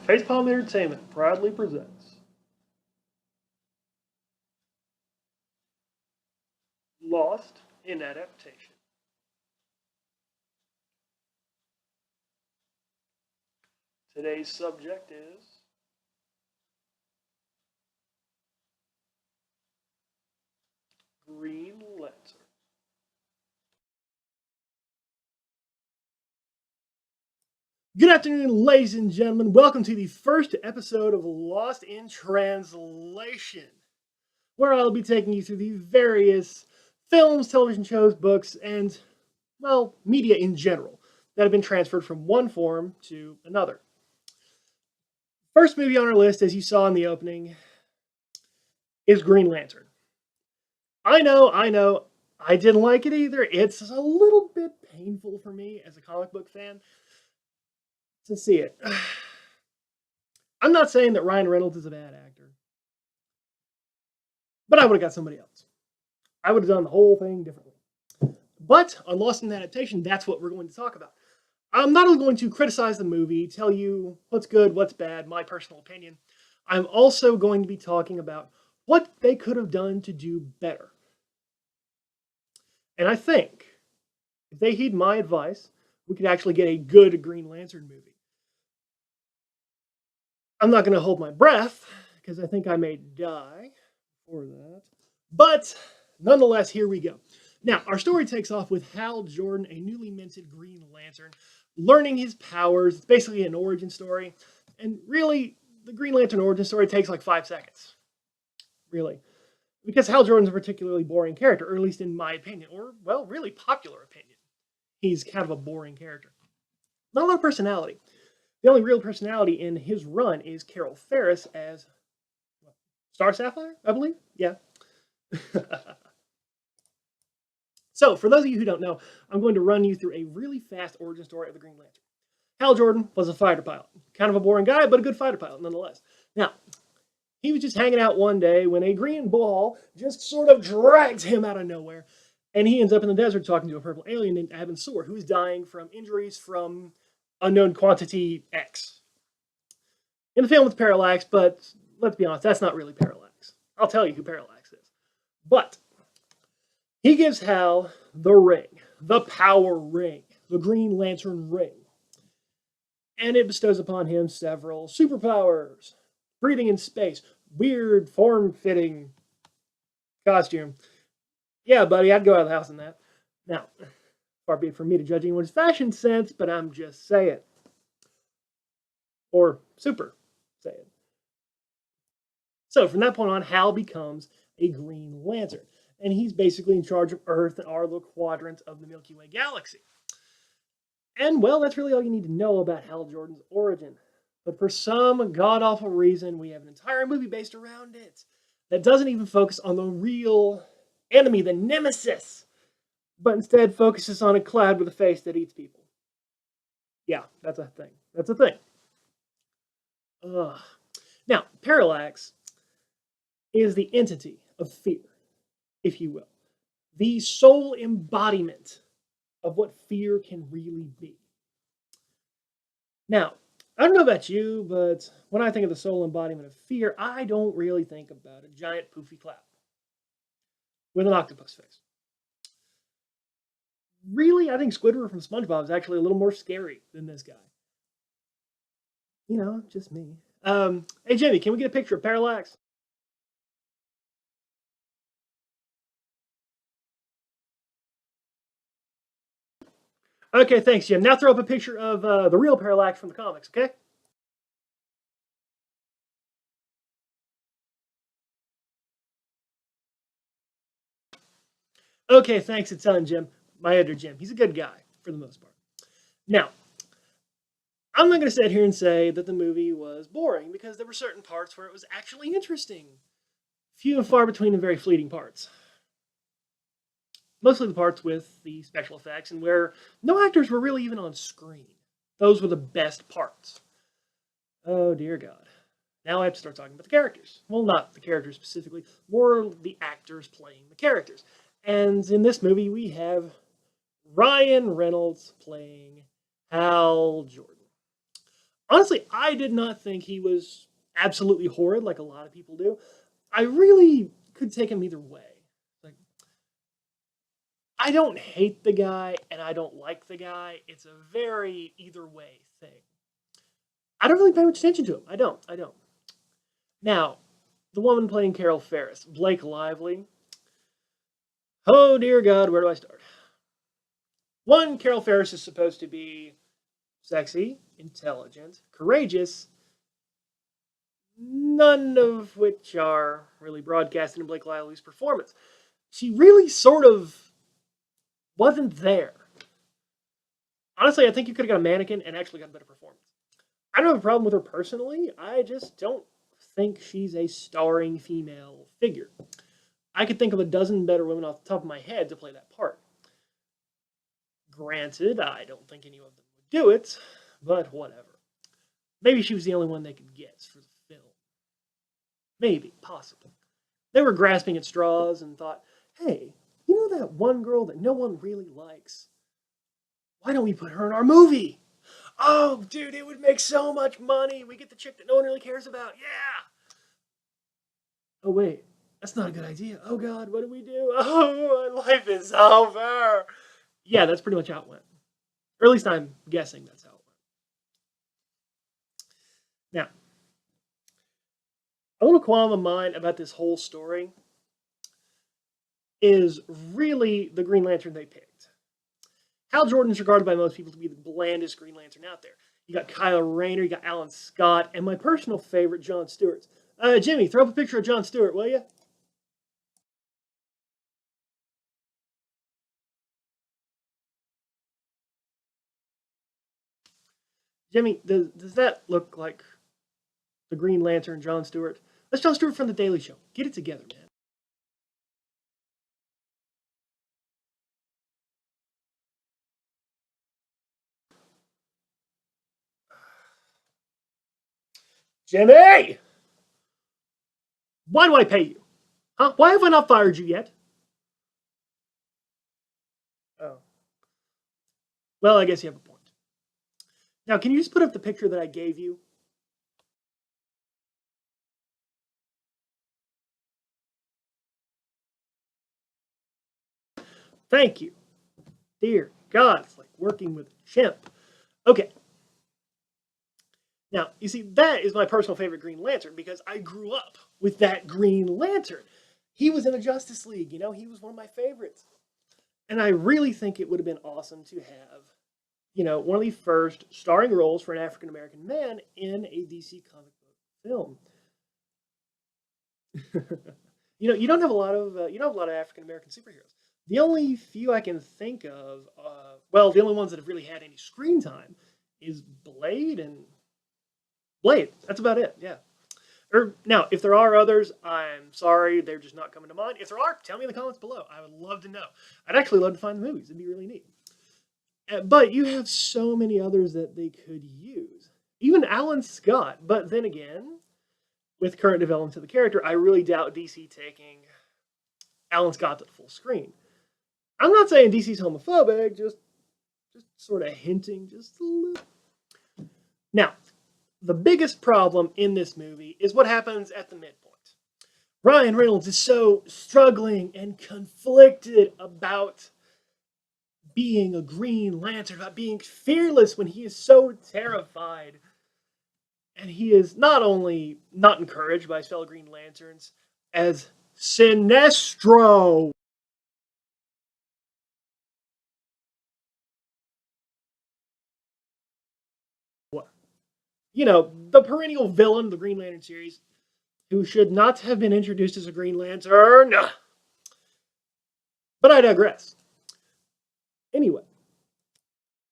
Facepalm Entertainment proudly presents Lost in Adaptation. Today's subject is Green Lantern. Good afternoon, ladies and gentlemen. Welcome to the first episode of Lost in Translation, where I'll be taking you through the various films, television shows, books, and, well, media in general that have been transferred from one form to another. First movie on our list, as you saw in the opening, is Green Lantern. I know, I didn't like it either. It's a little bit painful for me as a comic book fan to see it. I'm not saying that Ryan Reynolds is a bad actor, but I would have got somebody else. I would have done the whole thing differently. But on Lost in Adaptation, that's what we're going to talk about. I'm not only going to criticize the movie, tell you what's good, what's bad, my personal opinion. I'm also going to be talking about what they could have done to do better. And I think if they heed my advice, we could actually get a good Green Lantern movie. I'm not going to hold my breath because I think I may die for that. But nonetheless, here we go. Now, our story takes off with Hal Jordan, a newly minted Green Lantern, learning his powers. It's basically an origin story. And really, the Green Lantern origin story takes like 5 seconds. Really. Because Hal Jordan's a particularly boring character, or at least in my opinion, or, well, really popular opinion. He's kind of a boring character. Not a lot of personality. The only real personality in his run is Carol Ferris as Star Sapphire, I believe. Yeah. So, for those of you who don't know, I'm going to run you through a really fast origin story of the Green Lantern. Hal Jordan was a fighter pilot. Kind of a boring guy, but a good fighter pilot nonetheless. Now, he was just hanging out one day when a green ball just sort of drags him out of nowhere. And he ends up in the desert talking to a purple alien named Abin Sur, who's dying from injuries from unknown quantity X. In the film, it's Parallax, but let's be honest, that's not really Parallax. I'll tell you who Parallax is. But he gives Hal the ring, the power ring, the Green Lantern ring. And it bestows upon him several superpowers. Breathing in space, weird, form-fitting costume. Yeah, buddy, I'd go out of the house in that. Now, far be it from me to judge anyone's fashion sense, but I'm just saying. Or super saying. So from that point on, Hal becomes a Green Lantern. And he's basically in charge of Earth and our little quadrant of the Milky Way galaxy. And, well, that's really all you need to know about Hal Jordan's origin. But for some god-awful reason, we have an entire movie based around it that doesn't even focus on the real enemy, the nemesis, but instead focuses on a cloud with a face that eats people. Yeah, that's a thing. That's a thing. Ugh. Now, Parallax is the entity of fear, if you will. The sole embodiment of what fear can really be. Now, I don't know about you, but when I think of the sole embodiment of fear, I don't really think about a giant poofy cloud with an octopus face. Really, I think Squidward from SpongeBob is actually a little more scary than this guy. You know, just me. Hey, Jimmy, can we get a picture of Parallax? Okay, thanks, Jim. Now throw up a picture of the real Parallax from the comics, okay? Okay, thanks. It's on Jim, my editor, Jim. He's a good guy for the most part. Now, I'm not going to sit here and say that the movie was boring because there were certain parts where it was actually interesting. Few and far between and very fleeting parts. Mostly the parts with the special effects and where no actors were really even on screen. Those were the best parts. Oh, dear God. Now I have to start talking about the characters. Well, not the characters specifically, more the actors playing the characters. And in this movie, we have Ryan Reynolds playing Hal Jordan. Honestly, I did not think he was absolutely horrid like a lot of people do. I really could take him either way. Like, I don't hate the guy and I don't like the guy. It's a very either way thing. I don't really pay much attention to him. I don't. I don't. Now, the woman playing Carol Ferris, Blake Lively. Oh dear God, where do I start? One, Carol Ferris is supposed to be sexy, intelligent, courageous, none of which are really broadcasted in Blake Lively's performance. She really sort of wasn't there. Honestly, I think you could have got a mannequin and actually got a better performance. I don't have a problem with her personally. I just don't think she's a starring female figure. I could think of a dozen better women off the top of my head to play that part. Granted, I don't think any of them would do it, but whatever. Maybe she was the only one they could get for the film. Maybe, possibly. They were grasping at straws and thought, hey, you know that one girl that no one really likes? Why don't we put her in our movie? Oh, dude, it would make so much money. We get the chick that no one really cares about. Yeah. Oh, wait. That's not a good idea. Oh, God, what do we do? Oh, my life is over. Yeah, that's pretty much how it went. Or at least I'm guessing that's how it went. Now, a little qualm of mine about this whole story is really the Green Lantern they picked. Hal Jordan is regarded by most people to be the blandest Green Lantern out there. You got Kyle Rayner, you got Alan Scott, and my personal favorite, John Stewart. Jimmy, throw up a picture of John Stewart, will you? Jimmy, does that look like the Green Lantern, John Stewart? That's John Stewart from The Daily Show. Get it together, man. Jimmy! Why do I pay you? Huh? Why have I not fired you yet? Oh. Well, I guess you have a point. Now, can you just put up the picture that I gave you? Thank you. Dear God, it's like working with a chimp. Okay. Now, you see, that is my personal favorite Green Lantern because I grew up with that Green Lantern. He was in the Justice League, you know, he was one of my favorites. And I really think it would have been awesome to have, you know, one of the first starring roles for an African American man in a DC comic book film. You don't have a lot of African American superheroes. The only few I can think of, well, the only ones that have really had any screen time is Blade and Blade. That's about it. Yeah. Or now, if there are others, I'm sorry, they're just not coming to mind. If there are, tell me in the comments below. I would love to know. I'd actually love to find the movies. It'd be really neat. But you have so many others that they could use. Even Alan Scott. But then again, with current development of the character, I really doubt DC taking Alan Scott to the full screen. I'm not saying DC's homophobic, just sort of hinting just a little. Now, the biggest problem in this movie is what happens at the midpoint. Ryan Reynolds is so struggling and conflicted about being a Green Lantern, about being fearless when he is so terrified. And he is not only not encouraged by his fellow Green Lanterns as Sinestro. You know, the perennial villain of the Green Lantern series, who should not have been introduced as a Green Lantern. But I digress. Anyway,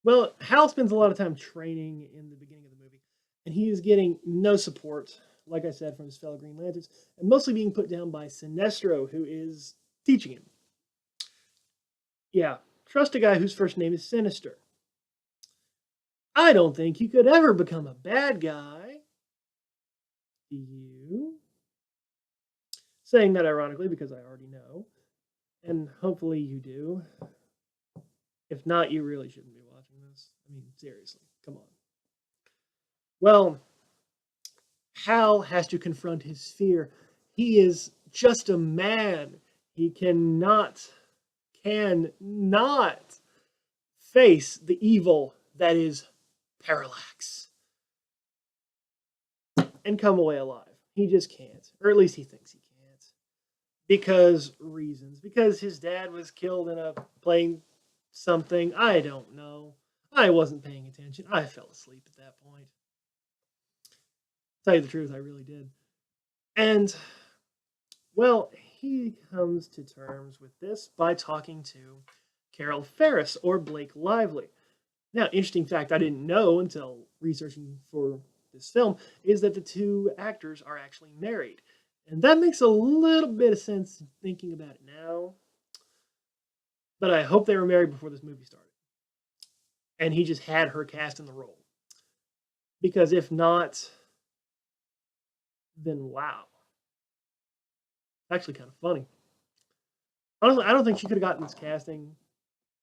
well, Hal spends a lot of time training in the beginning of the movie, and he is getting no support, like I said, from his fellow Green Lanterns, and mostly being put down by Sinestro, who is teaching him. Yeah, trust a guy whose first name is Sinister. I don't think he could ever become a bad guy. Do you? Saying that ironically because I already know, and hopefully you do. If not, you really shouldn't be watching this. I mean, seriously, come on. Well, Hal has to confront his fear. He is just a man. He cannot face the evil that is Parallax and come away alive. He just can't, or at least he thinks he can't, because reasons. Because his dad was killed in a plane something. I don't know. I wasn't paying attention. I fell asleep at that point. Tell you the truth, I really did. And well, he comes to terms with this by talking to Carol Ferris or Blake Lively. Now, interesting fact I didn't know until researching for this film is that the two actors are actually married. And that makes a little bit of sense thinking about it now. But I hope they were married before this movie started. And he just had her cast in the role. Because if not, then wow. Actually, kind of funny. Honestly, I don't think she could have gotten this casting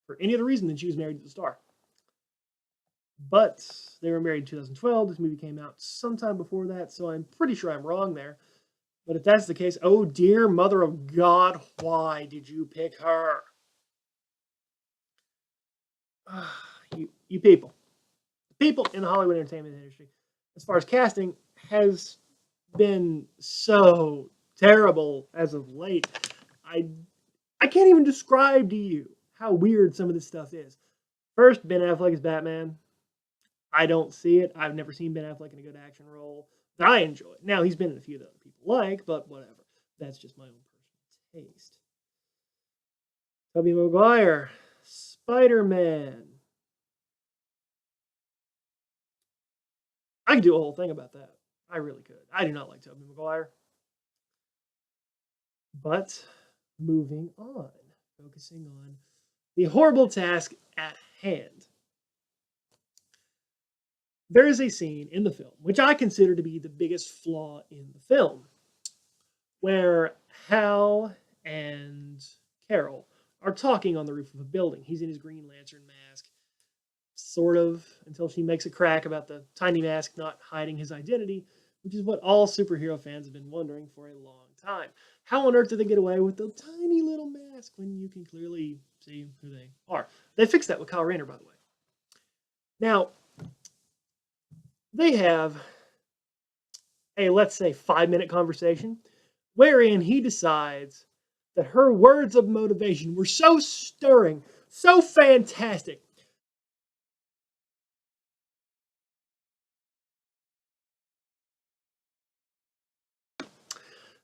for any other reason than she was married to the star. But they were married in 2012. This movie came out sometime before that, so I'm pretty sure I'm wrong there. But if that's the case, oh dear mother of God, why did you pick her? You people. People in the Hollywood entertainment industry, as far as casting, has been so terrible as of late. I I can't even describe to you how weird some of this stuff is. First, Ben Affleck is Batman. I don't see it. I've never seen Ben Affleck in a good action role that I enjoy. Now, he's been in a few that other people like, but whatever. That's just my own personal taste. Tobey Maguire, Spider-Man. I could do a whole thing about that. I really could. I do not like Tobey Maguire. But moving on, focusing on the horrible task at hand. There is a scene in the film, which I consider to be the biggest flaw in the film, where Hal and Carol are talking on the roof of a building. He's in his Green Lantern mask, sort of, until she makes a crack about the tiny mask not hiding his identity, which is what all superhero fans have been wondering for a long time. How on earth did they get away with the tiny little mask when you can clearly see who they are? They fixed that with Kyle Rayner, by the way. Now, they have a, let's say, 5-minute conversation wherein he decides that her words of motivation were so stirring, so fantastic.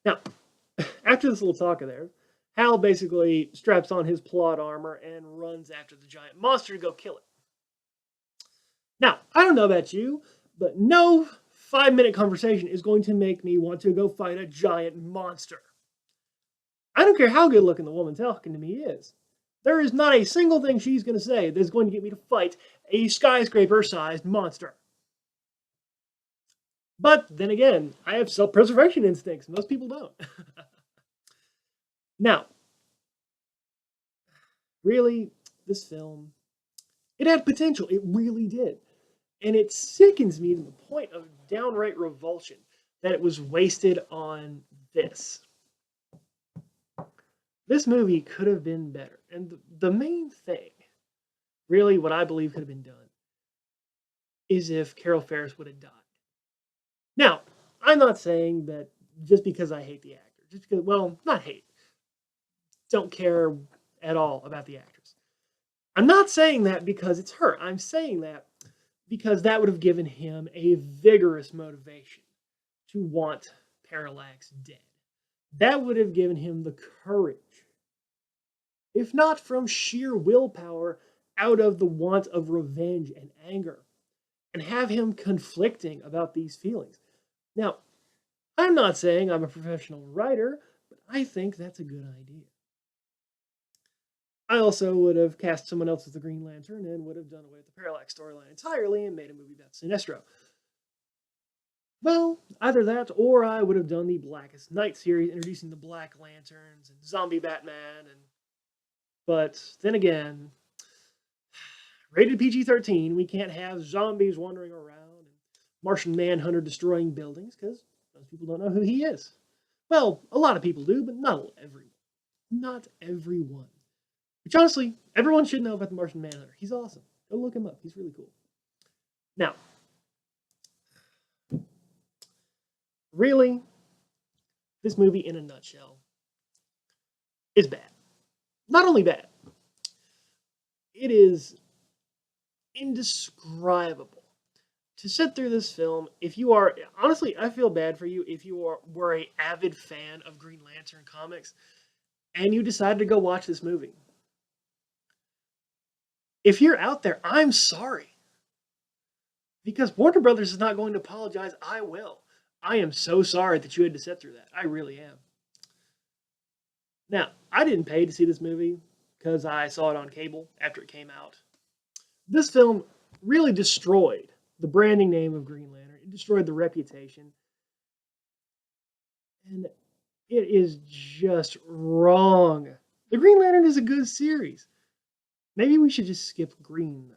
Now, after this little talk of theirs, Hal basically straps on his plot armor and runs after the giant monster to go kill it. Now, I don't know about you, but no 5-minute conversation is going to make me want to go fight a giant monster. I don't care how good looking the woman talking to me is. There is not a single thing she's going to say that's going to get me to fight a skyscraper sized monster. But then again, I have self preservation instincts. Most people don't. Now, really, this film, it had potential. It really did. And it sickens me to the point of downright revulsion that it was wasted on this. This movie could have been better. And the main thing, really, what I believe could have been done, is if Carol Ferris would have died. Now, I'm not saying that just because I hate the actor, just because, well, not hate, don't care at all about the actress. I'm not saying that because it's her. I'm saying that because that would have given him a vigorous motivation to want Parallax dead. That would have given him the courage, if not from sheer willpower, out of the want of revenge and anger, and have him conflicting about these feelings. Now, I'm not saying I'm a professional writer, but I think that's a good idea. I also would have cast someone else as the Green Lantern and would have done away with the Parallax storyline entirely and made a movie about Sinestro. Well, either that or I would have done the Blackest Night series, introducing the Black Lanterns and Zombie Batman. But then again, rated PG-13, we can't have zombies wandering around and Martian Manhunter destroying buildings, because most people don't know who he is. Well, a lot of people do, but not everyone. Not everyone. Which honestly, everyone should know about the Martian Manhunter. He's awesome. Go look him up. He's really cool. Now, really, this movie in a nutshell is bad. Not only bad, it is indescribable. To sit through this film, if you are, honestly, I feel bad for you if you were a avid fan of Green Lantern comics and you decided to go watch this movie. If you're out there, I'm sorry. Because Warner Brothers is not going to apologize. I will. I am so sorry that you had to sit through that. I really am. Now, I didn't pay to see this movie because I saw it on cable after it came out. This film really destroyed the branding name of Green Lantern. It destroyed the reputation. And it is just wrong. The Green Lantern is a good series. Maybe we should just skip Green, though.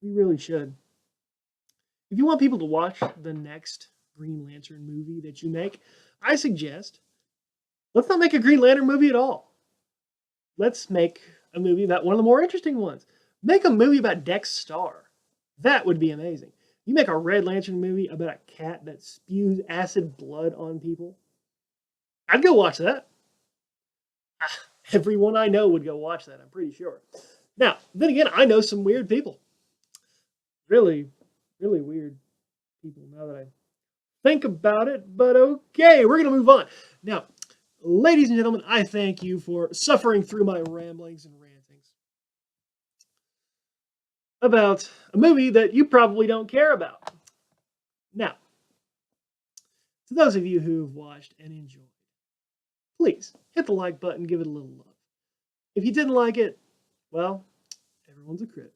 We really should. If you want people to watch the next Green Lantern movie that you make, I suggest let's not make a Green Lantern movie at all. Let's make a movie about one of the more interesting ones. Make a movie about Dex Star. That would be amazing. You make a Red Lantern movie about a cat that spews acid blood on people. I'd go watch that. Everyone I know would go watch that, I'm pretty sure. Now, then again, I know some weird people. Really, really weird people now that I think about it, but okay, we're going to move on. Now, ladies and gentlemen, I thank you for suffering through my ramblings and rantings about a movie that you probably don't care about. Now, to those of you who have watched and enjoyed, please hit the like button, give it a little love. If you didn't like it, well, everyone's a crit.